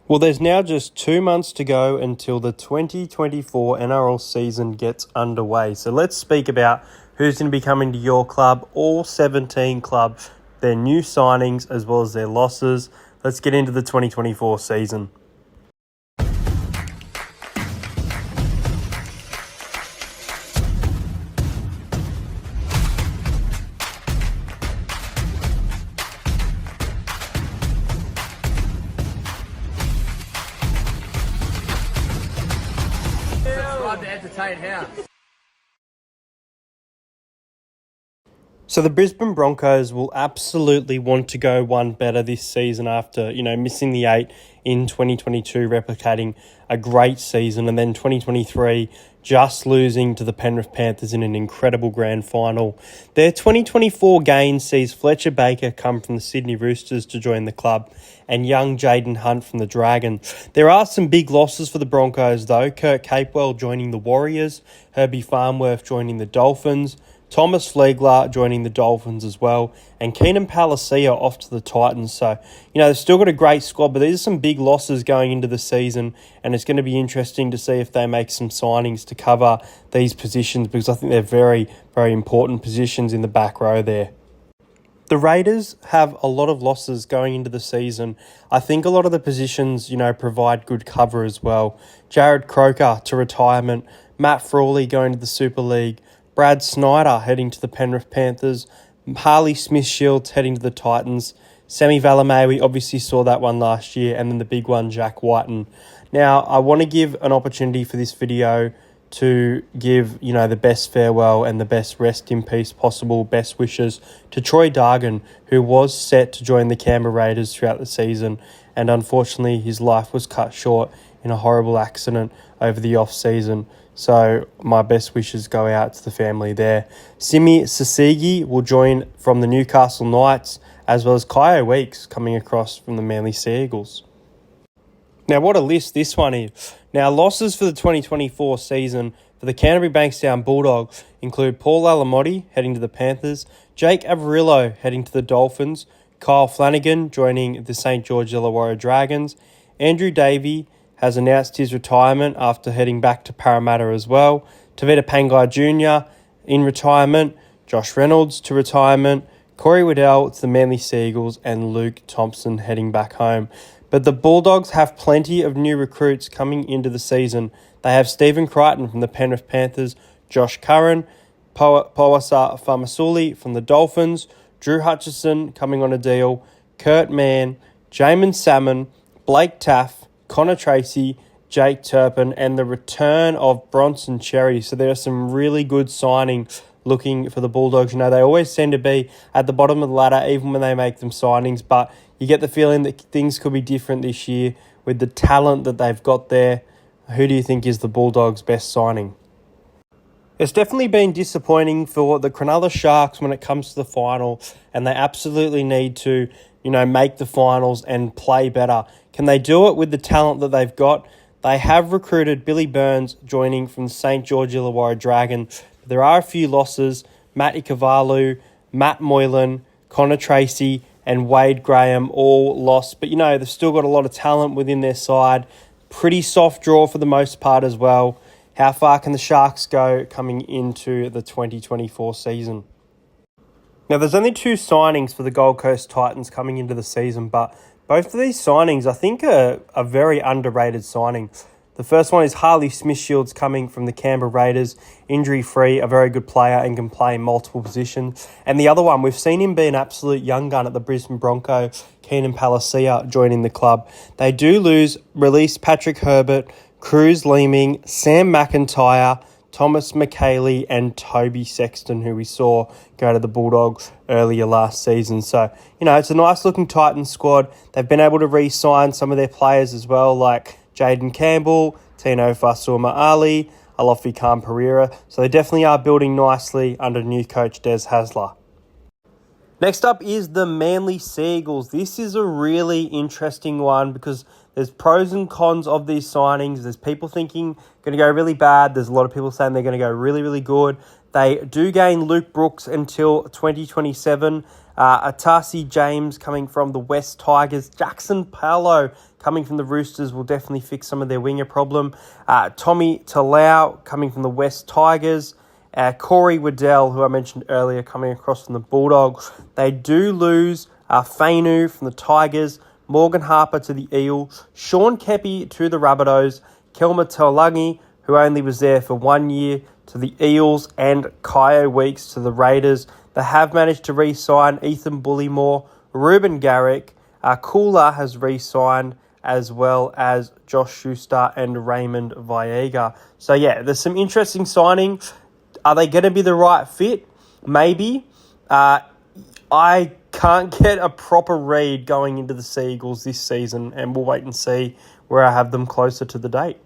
Well, there's now just 2 months to go until the 2024 NRL season gets underway. So let's speak about who's going to be coming to your club, all 17 clubs, their new signings as well as their losses. Let's get into the 2024 season. So the Brisbane Broncos will absolutely want to go one better this season after, missing the 8 in 2022, replicating a great season, and then 2023 just losing to the Penrith Panthers in an incredible grand final. Their 2024 gain sees Fletcher Baker come from the Sydney Roosters to join the club and young Jaden Hunt from the Dragons. There are some big losses for the Broncos though. Kurt Capewell joining the Warriors, Herbie Farnworth joining the Dolphins, Thomas Flegler joining the Dolphins as well, and Keenan Palacia off to the Titans. So, they've still got a great squad, but these are some big losses going into the season, and it's going to be interesting to see if they make some signings to cover these positions, because I think they're very, very important positions in the back row there. The Raiders have a lot of losses going into the season. I think a lot of the positions, provide good cover as well. Jared Croker to retirement, Matt Frawley going to the Super League, Brad Snyder heading to the Penrith Panthers, Harley Smith-Shields heading to the Titans, Semi Valemei, we obviously saw that one last year, and then the big one, Jack Whiten. Now, I want to give an opportunity for this video to give, the best farewell and the best rest in peace possible, best wishes to Troy Dargan, who was set to join the Canberra Raiders throughout the season, and unfortunately his life was cut short in a horrible accident over the off-season. So my best wishes go out to the family there. Simi Sasegi will join from the Newcastle Knights, as well as Kyo Weeks coming across from the Manly Sea Eagles. Now, what a list this one is. Now, losses for the 2024 season for the Canterbury Bankstown Bulldogs include Paul Alamotti heading to the Panthers, Jake Averillo heading to the Dolphins, Kyle Flanagan joining the St. George Illawarra Dragons, Andrew Davey has announced his retirement after heading back to Parramatta as well, Tavita Pangai Jr. in retirement, Josh Reynolds to retirement, Corey Waddell to the Manly Sea Eagles, and Luke Thompson heading back home. But the Bulldogs have plenty of new recruits coming into the season. They have Stephen Crichton from the Penrith Panthers, Josh Curran, Powasa Famasuli from the Dolphins, Drew Hutchison coming on a deal, Kurt Mann, Jamin Salmon, Blake Taff, Connor Tracy, Jake Turpin, and the return of Bronson Cherry. So there are some really good signings looking for the Bulldogs. They always seem to be at the bottom of the ladder even when they make them signings, but you get the feeling that things could be different this year with the talent that they've got there. Who do you think is the Bulldogs' best signing? It's definitely been disappointing for the Cronulla Sharks when it comes to the final, and they absolutely need to, make the finals and play better. Can they do it with the talent that they've got? They have recruited Billy Burns joining from St. George Illawarra Dragons. There are a few losses. Matt Ikavalu, Matt Moylan, Connor Tracy, and Wade Graham all lost. But, they've still got a lot of talent within their side. Pretty soft draw for the most part as well. How far can the Sharks go coming into the 2024 season? Now, there's only 2 signings for the Gold Coast Titans coming into the season, but both of these signings, I think, are very underrated signings. The first one is Harley Smith-Shields coming from the Canberra Raiders, injury-free, a very good player and can play in multiple positions. And the other one, we've seen him be an absolute young gun at the Brisbane Broncos, Keenan Palacia joining the club. They do release Patrick Herbert, Cruz Leeming, Sam McIntyre, Thomas McKaylee, and Toby Sexton, who we saw go to the Bulldogs earlier last season. So, it's a nice-looking Titans squad. They've been able to re-sign some of their players as well, like Jaden Campbell, Tino Fasuma Ali, Alofi Khan Pereira. So they definitely are building nicely under new coach Des Hasler. Next up is the Manly Sea Eagles. This is a really interesting one because there's pros and cons of these signings. There's people thinking going to go really bad. There's a lot of people saying they're going to go really, really good. They do gain Luke Brooks until 2027. Atasi James coming from the West Tigers. Jackson Paolo coming from the Roosters will definitely fix some of their winger problem. Tommy Talau coming from the West Tigers. Corey Waddell, who I mentioned earlier, coming across from the Bulldogs. They do lose Fainu from the Tigers, Morgan Harper to the Eels, Sean Kepi to the Rabbitohs, Kelma Taulagi, who only was there for 1 year, to the Eels, and Kyo Weeks to the Raiders. They have managed to re-sign Ethan Bullymore, Ruben Garrick, Kula has re-signed, as well as Josh Schuster and Raymond Viega. So yeah, there's some interesting signings. Are they going to be the right fit? Maybe. I can't get a proper read going into the Sea Eagles this season, and we'll wait and see where I have them closer to the date.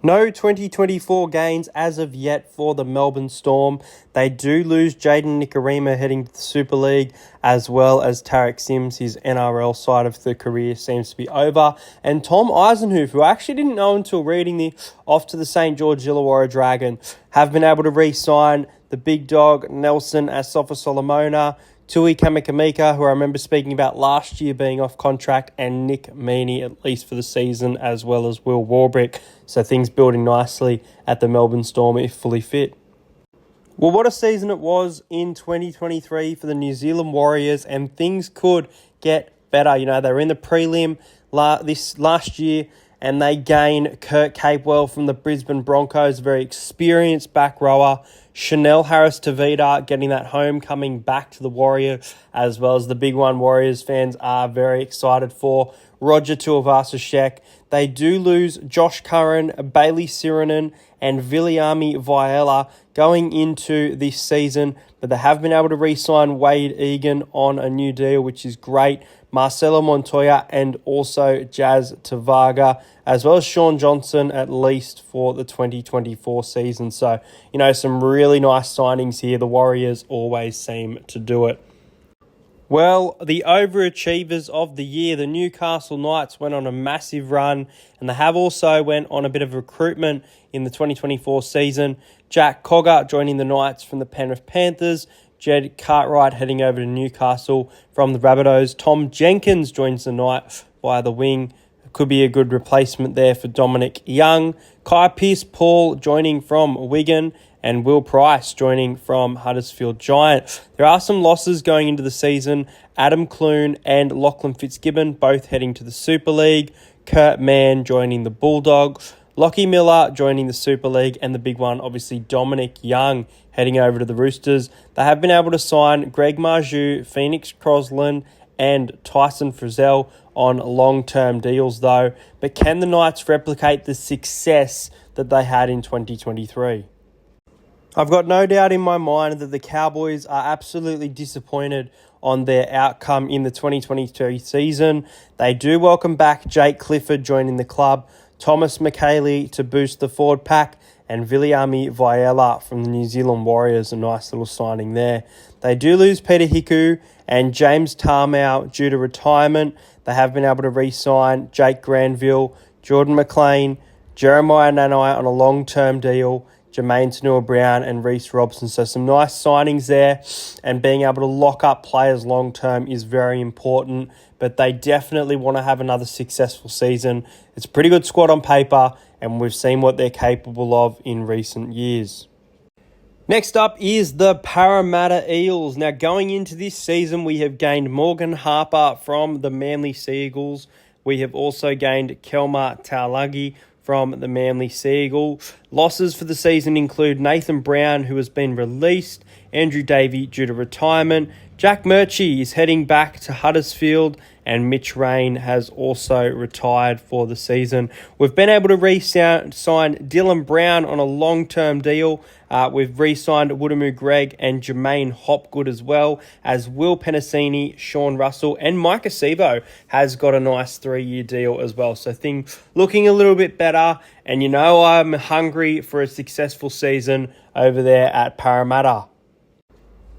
No 2024 gains as of yet for the Melbourne Storm. They do lose Jaden Nikorima heading to the Super League, as well as Tarek Sims. His NRL side of the career seems to be over. And Tom Eisenhuth, who I actually didn't know until reading the off to the St. George Illawarra Dragon, have been able to re-sign the big dog Nelson Asafa Solomona, Tui Kamikamika, who I remember speaking about last year being off contract, and Nick Meaney, at least for the season, as well as Will Warbrick. So things building nicely at the Melbourne Storm if fully fit. Well, what a season it was in 2023 for the New Zealand Warriors, and things could get better. You know, they were in the prelim this last year, and they gain Kurt Capewell from the Brisbane Broncos, a very experienced back rower. Chanel Harris-Tavita getting that homecoming back to the Warriors, as well as the big one Warriors fans are very excited for, Roger Tuivasa-Sheck. They do lose Josh Curran, Bailey Sirenen, and Viliami Viella going into this season, but they have been able to re-sign Wade Egan on a new deal, which is great. Marcelo Montoya and also Jazz Tavaga, as well as Sean Johnson, at least for the 2024 season. So, you know, some really nice signings here. The Warriors always seem to do it. Well, the overachievers of the year, the Newcastle Knights, went on a massive run, and they have also went on a bit of recruitment in the 2024 season. Jack Cogger joining the Knights from the Penrith Panthers, Jed Cartwright heading over to Newcastle from the Rabbitohs. Tom Jenkins joins the Knights via the wing. Could be a good replacement there for Dominic Young. Kai Pearce-Paul joining from Wigan, and Will Price joining from Huddersfield Giants. There are some losses going into the season. Adam Clune and Lachlan Fitzgibbon both heading to the Super League. Kurt Mann joining the Bulldogs. Lockie Miller joining the Super League, and the big one, obviously, Dominic Young heading over to the Roosters. They have been able to sign Greg Marju, Phoenix Crosland, and Tyson Frizzell on long-term deals, though. But can the Knights replicate the success that they had in 2023? I've got no doubt in my mind that the Cowboys are absolutely disappointed on their outcome in the 2023 season. They do welcome back Jake Clifford joining the club, Thomas McKaylee to boost the forward pack, and Viliami Viella from the New Zealand Warriors, a nice little signing there. They do lose Peter Hiku and James Tarmow due to retirement. They have been able to re-sign Jake Granville, Jordan McLean, Jeremiah Nanai on a long-term deal, Jermaine Tanua-Brown and Reece Robson. So some nice signings there, and being able to lock up players long-term is very important, but they definitely want to have another successful season. It's a pretty good squad on paper, and we've seen what they're capable of in recent years. Next up is the Parramatta Eels. Now, going into this season, we have gained Morgan Harper from the Manly Sea Eagles. We have also gained Kelma Taulagi from the Manly Sea Eagle. Losses for the season include Nathan Brown, who has been released, Andrew Davey due to retirement, Jack Murchie is heading back to Huddersfield, and Mitch Rain has also retired for the season. We've been able to re-sign Dylan Brown on a long-term deal. We've re-signed Woodamoo Greg and Jermaine Hopgood, as well as Will Penasini, Sean Russell, and Mike Acevo has got a nice 3-year deal as well. So things looking a little bit better, and you know I'm hungry for a successful season over there at Parramatta.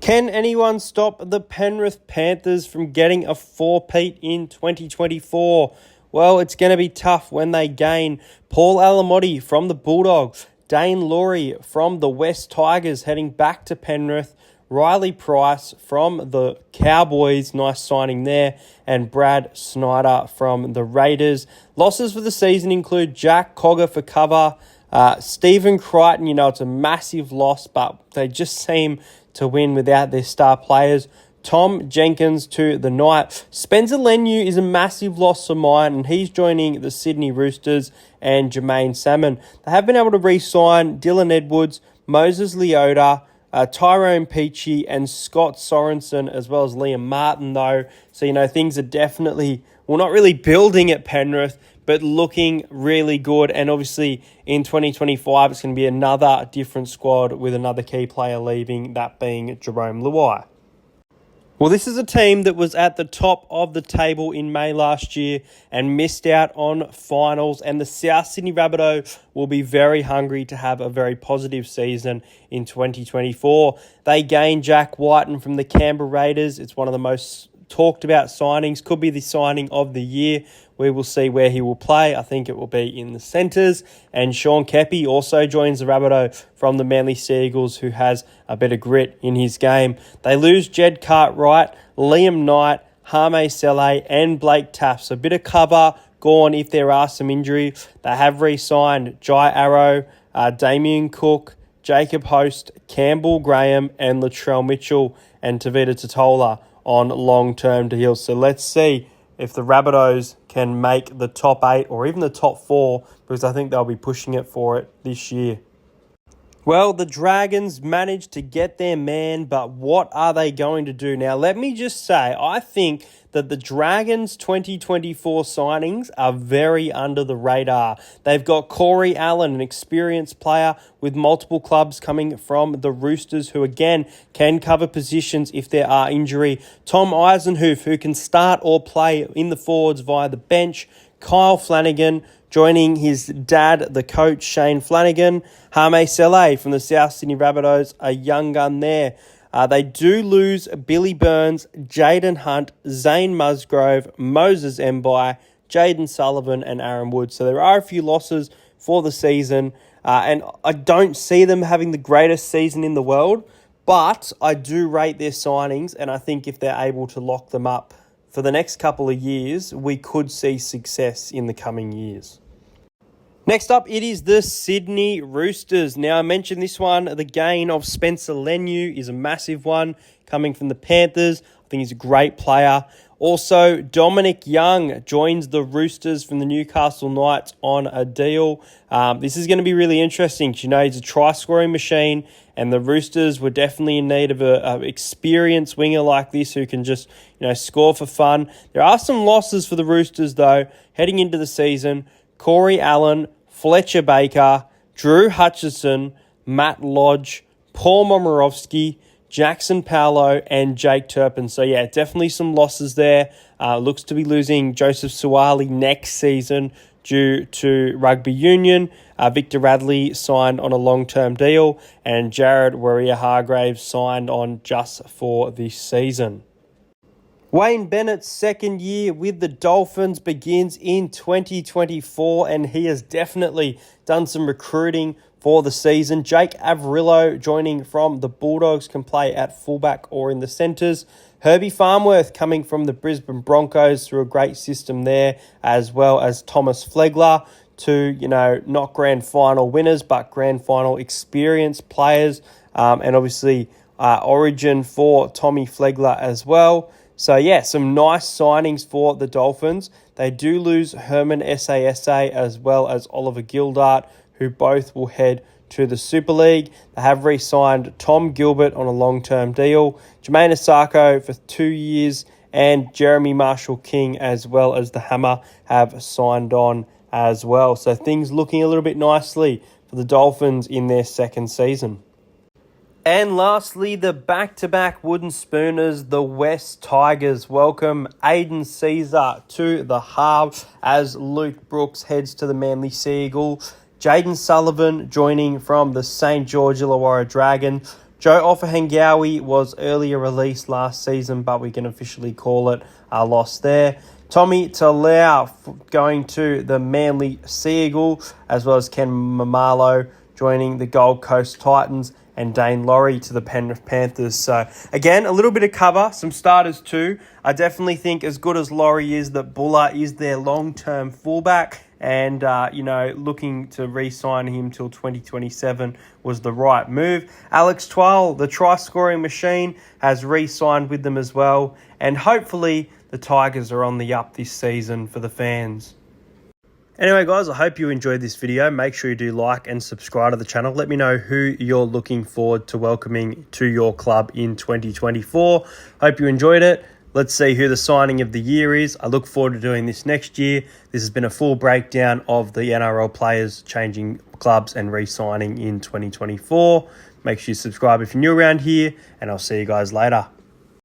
Can anyone stop the Penrith Panthers from getting a four-peat in 2024? Well, it's going to be tough when they gain Paul Alamotti from the Bulldogs, Dane Laurie from the West Tigers heading back to Penrith, Riley Price from the Cowboys, nice signing there, and Brad Snyder from the Raiders. Losses for the season include Jack Cogger for cover, Stephen Crichton, it's a massive loss, but they just seem to win without their star players. Tom Jenkins to the Knights. Spencer Leniu is a massive loss for mine, and he's joining the Sydney Roosters and Jermaine Salmon. They have been able to re-sign Dylan Edwards, Moses Leota, Tyrone Peachy, and Scott Sorensen, as well as Liam Martin, though. So, things are definitely, not really building at Penrith, but looking really good. And obviously, in 2025, it's going to be another different squad with another key player leaving, that being Jerome Luai. Well, this is a team that was at the top of the table in May last year and missed out on finals, and the South Sydney Rabbitohs will be very hungry to have a very positive season in 2024. They gained Jack Whiten from the Canberra Raiders. It's one of the most talked about signings, could be the signing of the year. We will see where he will play. I think it will be in the centres. And Sean Keppie also joins the Rabbitohs from the Manly Seagulls, who has a bit of grit in his game. They lose Jed Cartwright, Liam Knight, Hame Sele, and Blake Taft. A bit of cover gone if there are some injuries. They have re-signed Jai Arrow, Damien Cook, Jacob Host, Campbell Graham, and Latrell Mitchell, and Tavita Totola on long-term deals. So let's see if the Rabbitohs can make the top 8 or even the top 4, because I think they'll be pushing it for it this year. Well, the Dragons managed to get their man, but what are they going to do? Now, let me just say, I think that the Dragons' 2024 signings are very under the radar. They've got Corey Allen, an experienced player with multiple clubs coming from the Roosters, who again can cover positions if there are injury. Tom Eisenhuth, who can start or play in the forwards via the bench. Kyle Flanagan, joining his dad, the coach, Shane Flanagan. Hame Sele from the South Sydney Rabbitohs, a young gun there. They do lose Billy Burns, Jaden Hunt, Zane Musgrove, Moses Mbai, Jaden Sullivan, and Aaron Wood. So there are a few losses for the season, and I don't see them having the greatest season in the world, but I do rate their signings, and I think if they're able to lock them up for the next couple of years, we could see success in the coming years. Next up, it is the Sydney Roosters. Now, I mentioned this one. The gain of Spencer Leniu is a massive one coming from the Panthers. I think he's a great player. Also, Dominic Young joins the Roosters from the Newcastle Knights on a deal. This is going to be really interesting. He's a try-scoring machine, and the Roosters were definitely in need of an experienced winger like this who can just, score for fun. There are some losses for the Roosters, though, heading into the season. Corey Allen, Fletcher Baker, Drew Hutchison, Matt Lodge, Paul Momirovski, Jackson Paolo, and Jake Turpin. So, yeah, definitely some losses there. Looks to be losing Joseph Suwali next season due to rugby union. Victor Radley signed on a long-term deal, and Jared Warrior-Hargraves signed on just for this season. Wayne Bennett's second year with the Dolphins begins in 2024, and he has definitely done some recruiting for the season. Jake Averillo, joining from the Bulldogs, can play at fullback or in the centres. Herbie Farnworth coming from the Brisbane Broncos through a great system there, as well as Thomas Flegler, two, not grand final winners, but grand final experienced players, and obviously Origin for Tommy Flegler as well. So, yeah, some nice signings for the Dolphins. They do lose Herman Sasa as well as Oliver Gildart, who both will head to the Super League. They have re-signed Tom Gilbert on a long-term deal, Jermaine Asako for 2 years, and Jeremy Marshall-King as well as the Hammer have signed on as well. So things looking a little bit nicely for the Dolphins in their second season. And lastly, the back-to-back wooden spooners, the West Tigers, welcome Aiden Caesar to the halves as Luke Brooks heads to the Manly Seagull. Jaden Sullivan joining from the St. George Illawarra Dragons. Joe Offahengawi was earlier released last season, but we can officially call it a loss there. Tommy Talau going to the Manly Seagull, as well as Ken Mamalo joining the Gold Coast Titans. and Dane Laurie to the Panthers. So, again, a little bit of cover, some starters too. I definitely think as good as Laurie is, that Buller is their long-term fullback. And, looking to re-sign him till 2027 was the right move. Alex Twal, the try-scoring machine, has re-signed with them as well. And hopefully the Tigers are on the up this season for the fans. Anyway, guys, I hope you enjoyed this video. Make sure you do like and subscribe to the channel. Let me know who you're looking forward to welcoming to your club in 2024. Hope you enjoyed it. Let's see who the signing of the year is. I look forward to doing this next year. This has been a full breakdown of the NRL players changing clubs and re-signing in 2024. Make sure you subscribe if you're new around here, and I'll see you guys later.